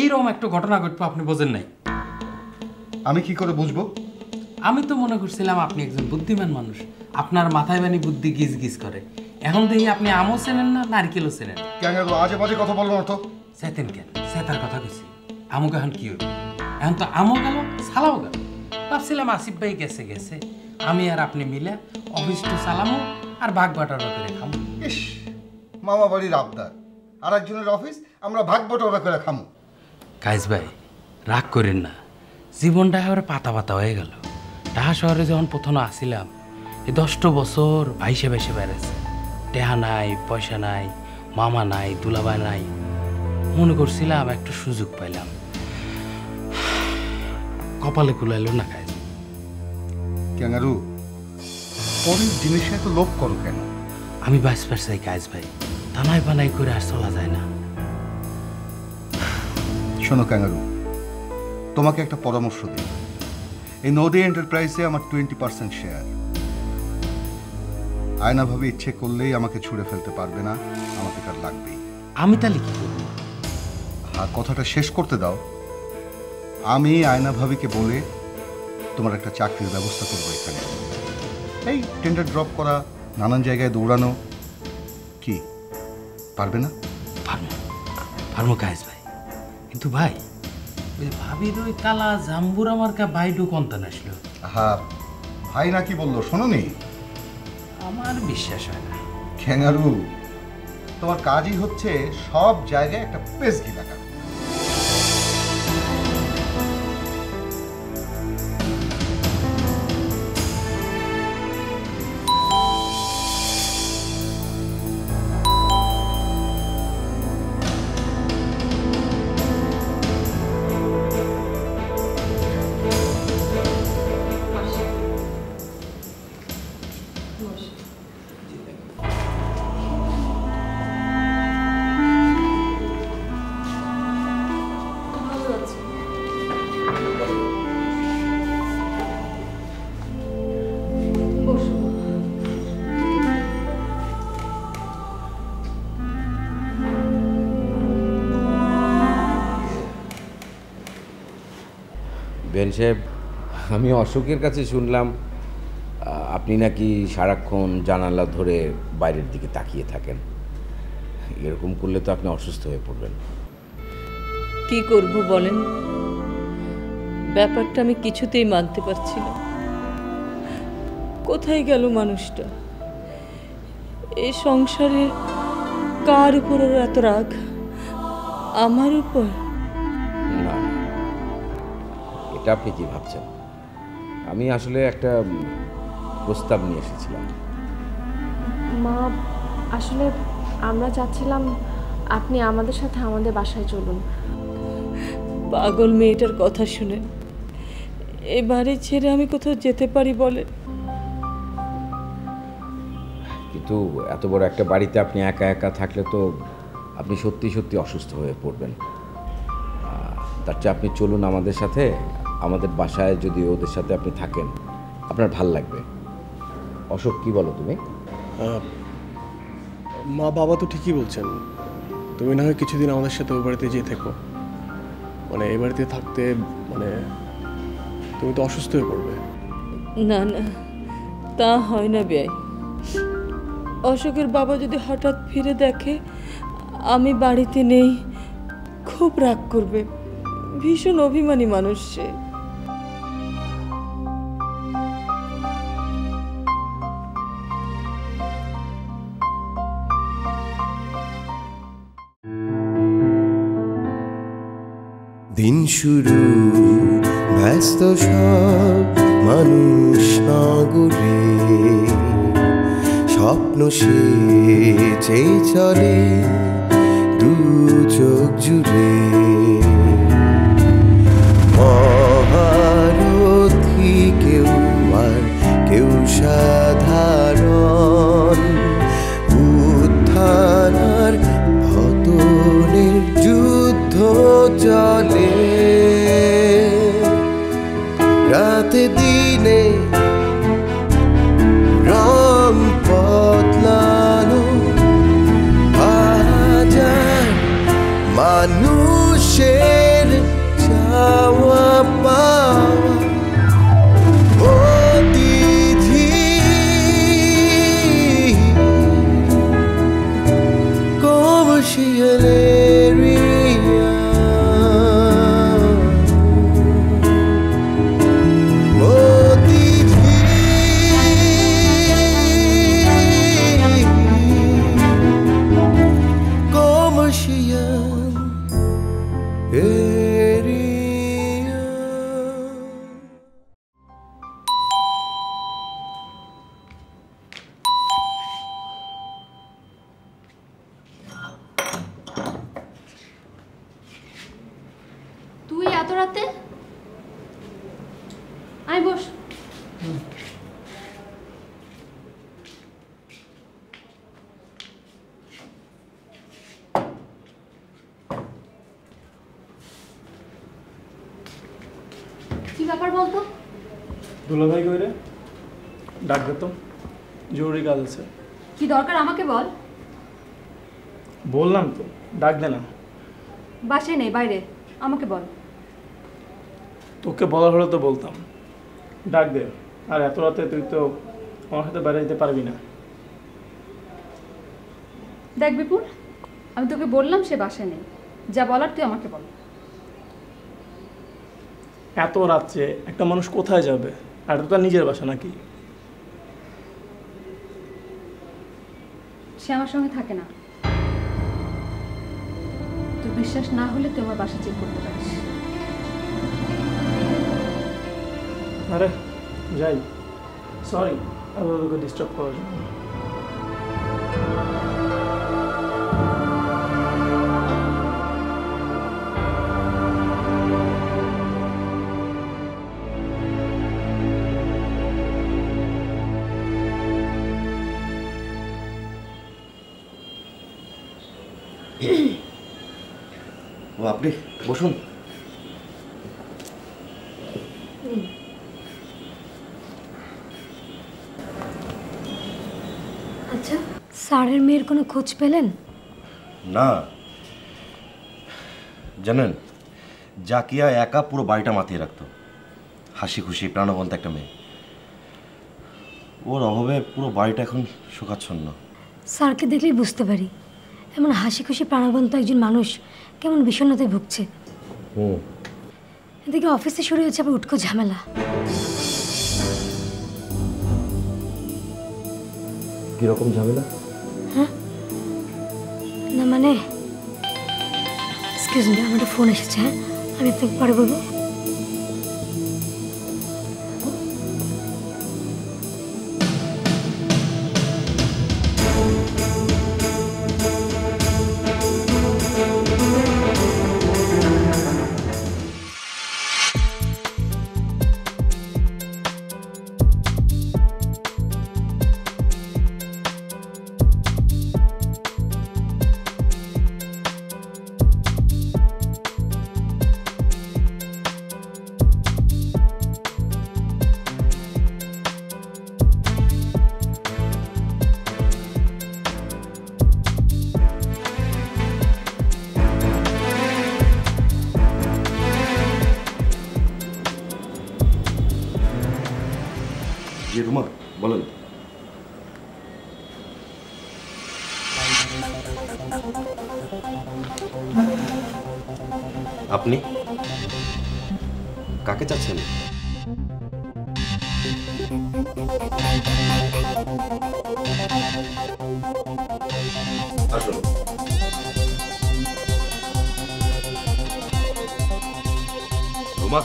এইরকম একটা ঘটনা ঘটবে আপনি বোঝেন নাই। আমি কি করে বুঝবো? আমি তো মনে করছিলাম আপনি একজন বুদ্ধিমান মানুষ, আপনার মাথায় বানি বুদ্ধি গিজ গিজ করে। এখন দেখি আপনি আমও চেনেন না, নারকেলও চেনেন। কেন আজে বাজে কথা বলবো না তো। চেতেন কেন? চেতার কথা কইছি। আমুক এখন কি হইব? এখন তো আমও গেল, ছালাও গেল। ভাবছিলাম আসিফ ভাই গেছে গেছে, আমি আর আপনি মিলে অফিসটা চালামো আর ভাগ বাটোয়ারা করে খামো। ইস, মামা বাড়ির আবদার, আর একজনের অফিস আমরা ভাগ বটোয়ারা করে খামো। কাইস ভাই রাগ করেন না, জীবনটা এবারে পাতা পাতা হয়ে গেল। ঢাকা শহরে যখন প্রথম আসিলাম, এই 10টা বছর ভাইসে ভাইসে বেড়েছে। টেহা নাই, পয়সা নাই, মামা নাই, দুলাভাই নাই। মনে করছিলাম একটু সুযোগ পাইলাম, কপালে কুলাইল না। কাইস ক্যাঙ্গারু, পরের জিনিসে এত লোভ করো কেন? আমি বাঁচবার চাই কাইস ভাই, তানাই বানাই করে আর চলা যায় না। শোনো ক্যাঙ্গারু, তোমাকে একটা পরামর্শ দিই। এই নদী এন্টারপ্রাইজে আমার 20% শেয়ার। আয়না ভাবে ইচ্ছে করলেই আমাকে ছুঁড়ে ফেলতে পারবে না, আমাকে তার লাগবেই। আমি তাহলে কি করব? আর কথাটা শেষ করতে দাও। আমি আয়না ভাবিকে বলে তোমার একটা চাকরির ব্যবস্থা করবো এখানে। এই টেন্ডার ড্রপ করা, নানান জায়গায় দৌড়ানো, কি পারবে না? পারবো কাইস ভাই। কিন্তু ভাই, ওই ভাবির ওই কালা জাম্বুরা মার্কা বাইডু কন্তান আসলো। হ্যাঁ, ভাই নাকি বললো শোনোনি? আমার বিশ্বাস হয় না। ক্যাঙ্গারু, তোমার কাজই হচ্ছে সব জায়গায় একটা পেজগি লাগা। বেন সাহেব, আমি অশোকের কাছে শুনলাম আপনি নাকি সারাক্ষণ জানালা ধরে বাইরের দিকে তাকিয়ে থাকেন। এরকম করলে তো আপনি অসুস্থ হয়ে পড়বেন। কি করব বলেন, ব্যাপারটা আমি কিছুতেই মানতে পারছি না। কোথায় গেল মানুষটা? এই সংসারে কার উপর ওর এত রাগ? আমার উপর? না, এটা আপনি কি ভাবছেন? আমি আসলে একটা প্রস্তাব নিয়ে এসেছিলাম। মা, আসলে আমরা চাচ্ছিলাম আপনি আমাদের সাথে আমাদের বাসায় চলুন। পাগল মেয়েটার কথা শুনে এবারে ছেড়ে আমি কোথাও যেতে পারি বলেন? কিন্তু এত বড় একটা বাড়িতে আপনি একা একা থাকলে তো আপনি সত্যি সত্যি অসুস্থ হয়ে পড়বেন। তার চেয়ে আপনি চলুন আমাদের সাথে। আমাদের বাসায় যদি ওদের সাথে আপনি থাকেন, আপনার ভাল লাগবে। অশোক, কি বলো তুমি? মা বাবা তো ঠিকই বলছেন। তুমি না হয় কিছুদিন আমাদের সাথে ওই বাড়িতে যেয়ে থেকো। মানে এই বাড়িতে থাকতে মানে তুমি তো অসুস্থ হয়ে পড়বে। না না, তা হয় না বেয়াই। অশোকের বাবা যদি হঠাৎ ফিরে দেখে আমি বাড়িতে নেই, খুব রাগ করবে। ভীষণ অভিমানী মানুষ সে। দিন শুরু ব্যস্ত সব মানুষ নগরে, স্বপ্ন সে চলে দু চোখ জুড়ে। মহারথী কেউ আর কেউ সাধারণ, উত্থান আর পতনের যুদ্ধ চলে। রাতে দিনে রং বদলানো, হাজার মানুষের রাতে? আয় বস। কি ব্যাপার বলতো? দুলাভাই কইরে ডাক দে তো, জরুরি কাজ আছে। কি দরকার আমাকে বল। বললাম তো, ডাক দে না। বাসায় নেই, বাইরে। আমাকে বল। তোকে বলার হলে তো বলতাম, ডাক দে। আর এত রাতে তুই তো আমার সাথে বাইরে যেতে পারবি না। দেখ বিপুল, আমি তোকে বললাম সে বাসায় নেই, যা বলার তুই আমাকে বল। এত রাত্রে একটা মানুষ কোথায় যাবে? আর তো তার নিজের বাসা নাকি? সে আমার সঙ্গে থাকে না। তোর বিশ্বাস না হলে তুই আমার বাসা চেক করতে পারিস। আরে যাই, সরি আবার তোকে ডিস্টার্ব করার জন্য। ও আপনি বসুন। আচ্ছা, স্যারের মেয়ের কোনো খোঁজ পেলেন? না, জানেন জাকিয়া একা পুরো বাড়িটা মাতিয়ে রাখতো। হাসি খুশি প্রাণবন্ত একটা মেয়ে। ওর অভাবে পুরো বাড়িটা এখন শোকাচ্ছন্ন। স্যারকে দেখলেই বুঝতে পারি এমন হাসি খুশি প্রাণবন্ত একজন মানুষ কেমন বিষণ্ণতায় ভুগছে। এদিকে অফিসে শুরু হয়েছে আবার উটকো ঝামেলা। কিরকম ঝামেলা? হ্যাঁ না মানে, এক্সকিউজ মি, আমার একটা ফোন এসেছে। হ্যাঁ, আমি আপনাকে পরে বলবো। জি রুমা, বলেন। আপনি কাকে চাচ্ছেন? আসুন। রুমা,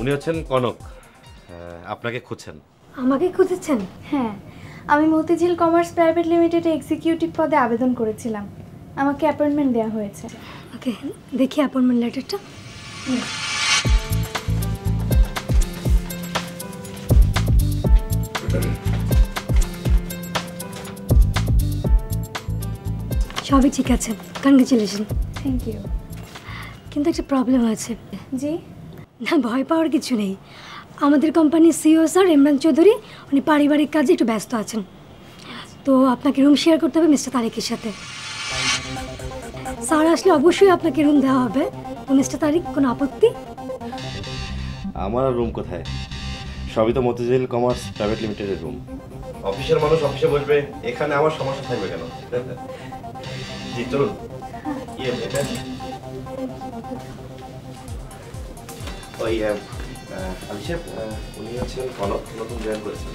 উনি হচ্ছেন কনক, আপনাকে খুঁজছেন। আমাকে খুঁজেছেন? হ্যাঁ, আমি মতিঝিল কমার্স প্রাইভেট লিমিটেডে এক্সিকিউটিভ পদে আবেদন করেছিলাম। আমাকে অ্যাপয়েন্টমেন্ট দেওয়া হয়েছে। ওকে, দেখি অ্যাপয়েন্টমেন্ট লেটারটা। সবই ঠিক আছে, কনগ্রেচুলেশন। Thank you. কিন্তু একটা প্রবলেম আছে। জি? না, ভয় পাওয়ার কিছু নেই। আমাদের কোম্পানির সিইও স্যার ইমরান চৌধুরী, উনি পারিবারিক কাজে একটু ব্যস্ত আছেন, তো আপনাকে রুম শেয়ার করতে হবে মিস্টার তারিকের সাথে। স্যার আসলে অবশ্যই আপনাকে রুম দেওয়া হবে। তো মিস্টার তারিক, কোনো আপত্তি? আমার রুম কোথায়? সবই তো মতিঝিল কমার্স প্রাইভেট লিমিটেডের রুম। অফিসের মানুষ অফিসে বসবে, এখানে আমার সমস্যা থাকবে কেন? জি চলুন। ওই আলিশা, উনি হচ্ছেন কনক, নতুন জয়েন করেছেন।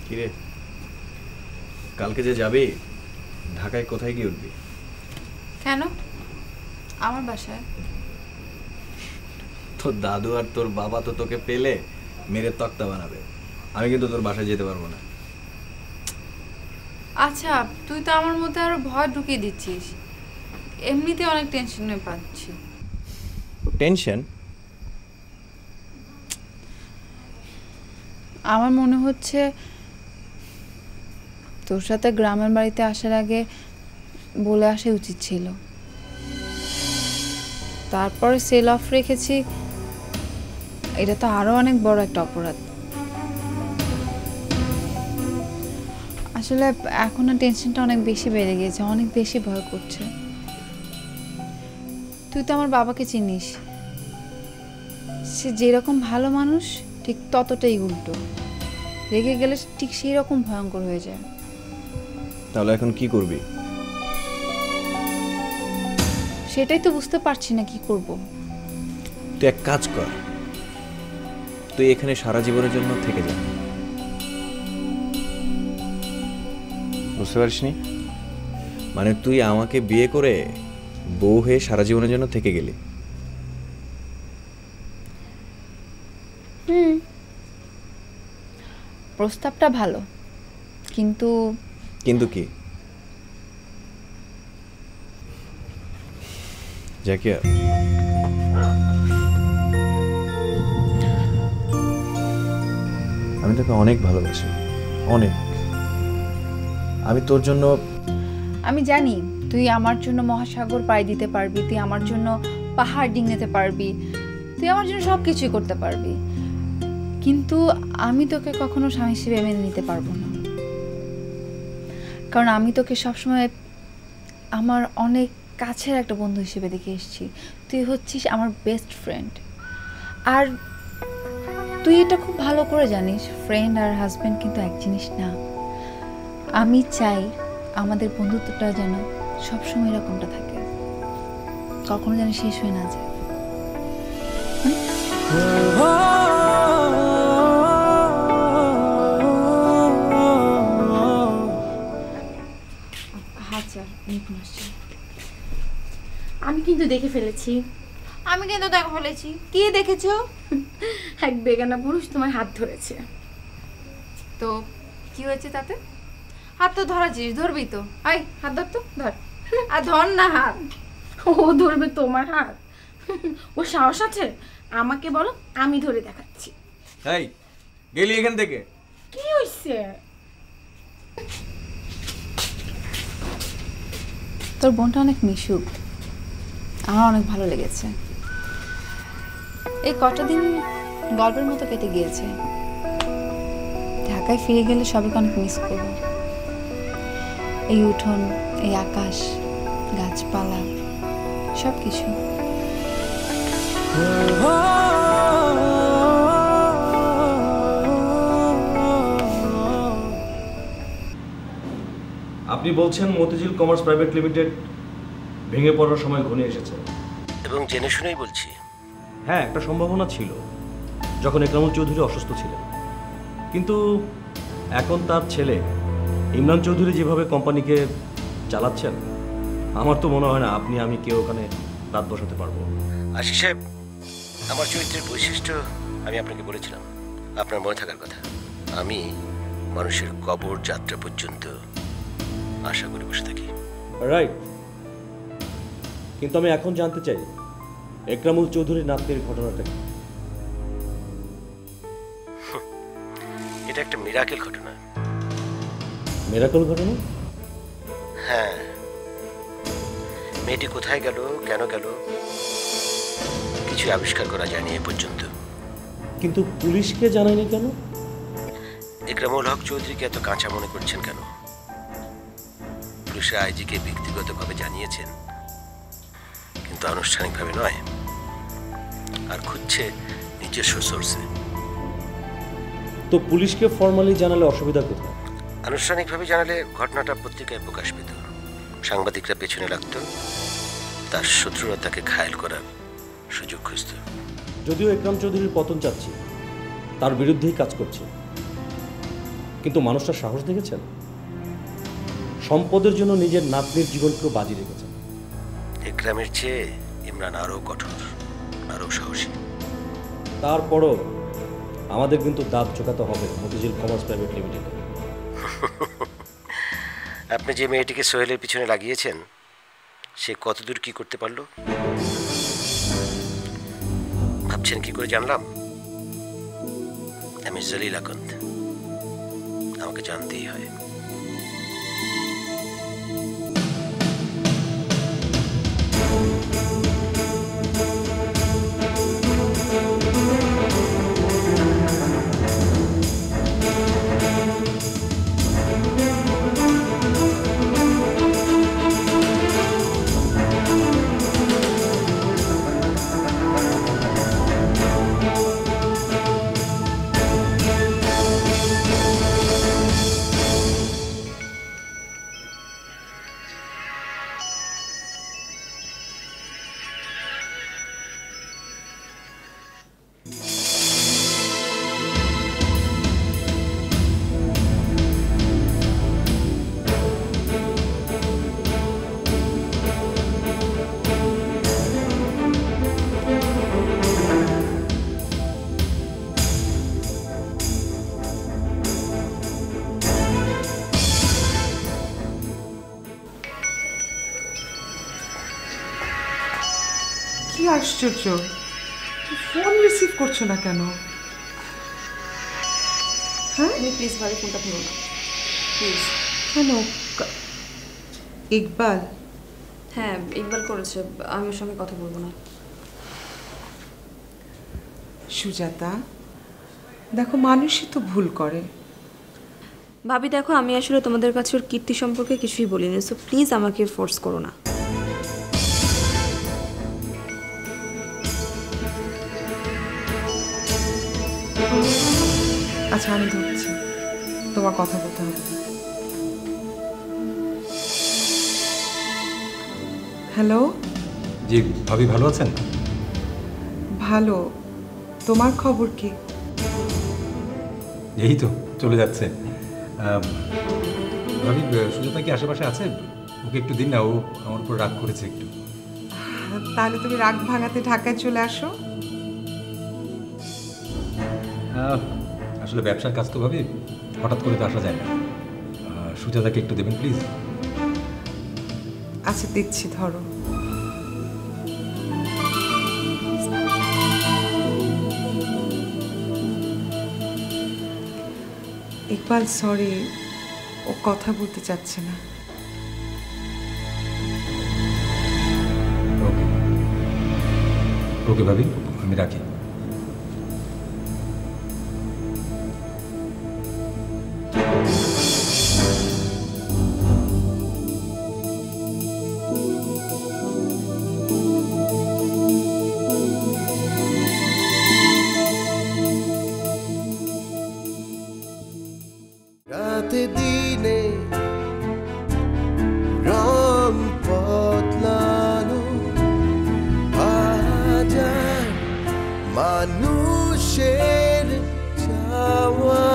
কিরে, কালকে যে যাবি ঢাকায়, কোথায় গিয়ে উঠবি? কেন? আমার বাসায়। তোর দাদু আর তোর বাবা তো তোকে পেলে মেরে তক্তা বানাবে। আমি কিন্তু তোর বাসায় যেতে পারবো না। আচ্ছা, তুই তো আমার মধ্যে আরো ভয় ঢুকিয়ে দিচ্ছিস। এমনিতে অনেক টেনশনে পাচ্ছি। টেনশন? আমার মনে হচ্ছে তোর সাথে গ্রামের বাড়িতে আসার আগে বলে আসা উচিত ছিল। তারপরে সেল অফ রেখেছি, এটা তো আরো অনেক বড় একটা অপরাধ। আসলে এখন না টেনশনটা অনেক বেশি বেড়ে গিয়েছে, অনেক বেশি ভয় করছে। তুই তো আমার বাবাকে চিনিস, সে যেরকম ভালো মানুষ ঠিক ততটাই উল্টো। রেগে গেলে ঠিক সেই রকম ভয়ঙ্কর হয়ে যায়। তাহলে এখন কি করবি? সেটাই তো বুঝতে পারছি না কি করব। তুই এক কাজ কর, তুই এখানে সারা জীবনের জন্য থেকে যা। বুঝতে পারিসনি? মানে তুই আমাকে বিয়ে করে বউ হয়ে সারা জীবনের জন্য থেকে গেলি। প্রস্তাবটা ভালো, কিন্তু কিন্তু কি জাকিয়া, আমি তোকে অনেক ভালোবাসি, অনেক। আমি তোর জন্য, আমি জানি তুই আমার জন্য মহাসাগর পাড়ি দিতে পারবি, তুই আমার জন্য পাহাড় ডিঙাতে পারবি, তুই আমার জন্য সব কিছুই করতে পারবি, কিন্তু আমি তোকে কখনো স্বামী হিসেবে মেনে নিতে পারবো না। কারণ আমি তোকে সবসময় আমার অনেক কাছের একটা বন্ধু হিসেবে দেখে এসেছি। তুই হচ্ছিস আমার বেস্ট ফ্রেন্ড। আর তুই এটা খুব ভালো করে জানিস, ফ্রেন্ড আর হাজব্যান্ড কিন্তু এক জিনিস না। আমি চাই আমাদের বন্ধুত্বটা যেন সবসময় এরকমটা থাকে, কখনো যেন শেষ হয়ে না যায়। আমি কিন্তু দেখে ফেলেছি। আমি কিন্তু দেখে ফেলেছি। কি দেখেছো? এক বেগানা পুরুষ তোমার হাত ধরেছে। তো কি হয়েছে তাতে? হাত তো ধরাছিস, ধরবি তো। আই হাত ধর, তো ধর। আর ধর না হাত। ও ধরবে তোমার হাত? ও সাহস আছে? আমাকে বলো, আমি ধরে দেখাচ্ছি। এই গেলি এখান থেকে। কি হইছে? তোর বোনটা অনেক মিশুক, আমার অনেক ভালো লেগেছে। এই কটা দিন গল্পের মতো কেটে গিয়েছে। ঢাকায় ফিরে গেলে সবাইকে অনেক মিস করব। এই উঠোন, এই আকাশ, গাছপালা, সব কিছু। আপনি বলছেন মতিঝিল কমার্স প্রাইভেট লিমিটেড ভেঙে পড়ার সময় ঘনিয়ে এসেছে? এবং জেনে শুনেই বলছি। হ্যাঁ, একটা সম্ভাবনা ছিল যখন একরামুল চৌধুরী অসুস্থ ছিলেন, কিন্তু এখন তার ছেলে ইমরান চৌধুরী যেভাবে কোম্পানিকে চালাচ্ছেন, আমার তো মনে হয় না আপনি আমি কেউ ওখানে দাঁত বসাতে পারবো। আশিস সাহেব, আমার চরিত্রের বৈশিষ্ট্য আমি আপনাকে বলেছিলাম, আপনার মনে থাকার কথা। আমি মানুষের কবর যাত্রা পর্যন্ত আশা করে বসে থাকি। রাইট, কিন্তু আমি এখন জানতে চাই একরামুল চৌধুরীর নাতনির ঘটনাটা কি? এটা একটা মিরাকেল ঘটনা। মিরাকেল ঘটনা? হ্যাঁ, মেয়েটি কোথায় গেল, কেন গেল, কিছু আবিষ্কার করা যায়নি এ পর্যন্ত। কিন্তু পুলিশকে জানায়নি কেন? একরামুল হক চৌধুরীকে এত কাঁচা মনে করছেন কেন? পুলিশের আইজিকে ব্যক্তিগতভাবে জানিয়েছেন, কিন্তু আনুষ্ঠানিকভাবে নয়, আর খুঁজছে নিজস্ব সোর্সে। তো পুলিশকে ফর্মালি জানালে অসুবিধা কোথায়? আনুষ্ঠানিকভাবে জানালে ঘটনাটা পত্রিকায় প্রকাশ পেত, সাংবাদিকরা পেছনে লাগত, তার শত্রুরা তাকে ঘায়েল করার সুযোগ খুঁজত। যদিও একরাম চৌধুরীর পতন চাচ্ছি, তার বিরুদ্ধেই কাজ করছে, কিন্তু মানুষটার সাহস দেখেছেন? সম্পদের জন্য নিজের নাতনির জীবনকেও বাজি রেখেছেন। একরামের চেয়ে ইমরান আরও কঠোর, আরও সাহসী। তারপরও আমাদের কিন্তু দাঁত চোকাতে হবে মতিঝিল কমার্স প্রাইভেট লিমিটেডে। আপনি যে মেয়েটিকে সোহেলের পিছনে লাগিয়েছেন, সে কতদূর কি করতে পারলো ভাবছেন? কি করে জানলাম? আমি জলিল আকন্দ, আমাকে জানতেই হয়। কি আশ্চর্য, ফোন রিসিভ করছো না কেন? হ্যাঁ, প্লিজ ভাবি ফোনটা ধরো না প্লিজ। কেন? ইকবাল? হ্যাঁ, ইকবাল করেছে, আমি ওর সঙ্গে কথা বলবো না। সুজাতা, দেখো মানুষই তো ভুল করে। ভাবি দেখো, আমি আসলে তোমাদের কাছে ওর কীর্তি সম্পর্কে কিছুই বলিনি, সো প্লিজ আমাকে ফোর্স করো না। আচ্ছা, আমি ধরছি, তোমার কথা বলতে হবে। হ্যালো। জি ভাবি, ভালো আছেন? ভালো, তোমার খবর কি? এই তো চলে যাচ্ছে। ভাবি, সুজাতা কি আশেপাশে আছে? ওকে একটু দিন না, ও আমার উপর রাগ করেছে একটু। তাহলে তুমি রাগ ভাঙাতে ঢাকায় চলে আসো। আসলে ব্যবসার কাজ তো ভাবি, হঠাৎ করে তো আসা যায় না। সুজাতাকে একটু দেবেন প্লিজ। আচ্ছা দিচ্ছি, ধরো। ইকবাল সরি, ও কথা বলতে চাচ্ছে না। ওকে ওকে ভাবি, আমি রাখি। রাতে দিনে রং বদলানো, হাজার মানুষের চাওয়া